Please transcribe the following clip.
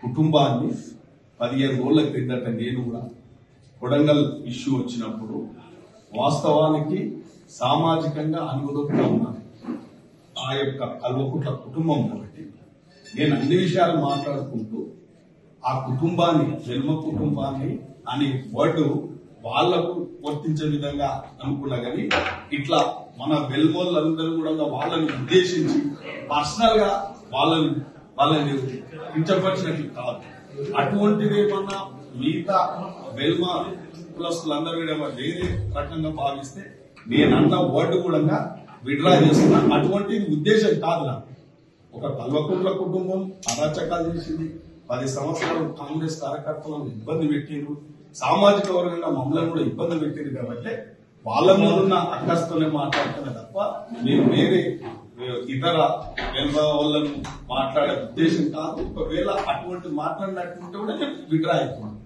కుటుంబాన్ని 15 రోజుల క్రిందట నేను కూడా కొడంగల్ ఇష్యూ వచ్చినప్పుడు వాస్తవానికి సామాజికంగా అనుగుణంగా ఉన్నాను. ఆ యొక్క కల్వకుట్ల కుటుంబం కాబట్టి నేను అన్ని విషయాలు మాట్లాడుకుంటూ ఆ కుటుంబాన్ని జన్మ కుటుంబాన్ని అనే వర్డ్ వాళ్లకు వర్తించే విధంగా అనుకున్నా కానీ ఇట్లా మన వెల్మోళ్ళందరూ కూడా వాళ్ళని ఉద్దేశించి పర్సనల్ గా వాళ్ళని కించపరిచినట్లు కాదు. అటువంటిది ఏమన్నా మిగతా వెల్మ కులస్తులందరూ వేరే రకంగా భావిస్తే నేను అన్న వర్డ్ కూడా విడ్రా చేస్తున్నా. అటువంటి ఉద్దేశం కాదు నాకు. ఒక కల్వకుట్ల కుటుంబం అరాచకాలు చేసింది, 10 సంవత్సరాలు కాంగ్రెస్ కార్యకర్తలను ఇబ్బంది పెట్టారు, సామాజిక వర్గంగా మమ్మల్ని కూడా ఇబ్బంది పెట్టారు. కాబట్టి వాళ్ళ మీద ఉన్న అక్కస్తోనే మాట్లాడుతున్నా తప్ప నేను వేరే ఇతర వాళ్ళను మాట్లాడే ఉద్దేశం కాదు. ఒకవేళ అటువంటి మాట్లాడినట్టుంటే కూడా నేను విడ్రా అవుతున్నాను.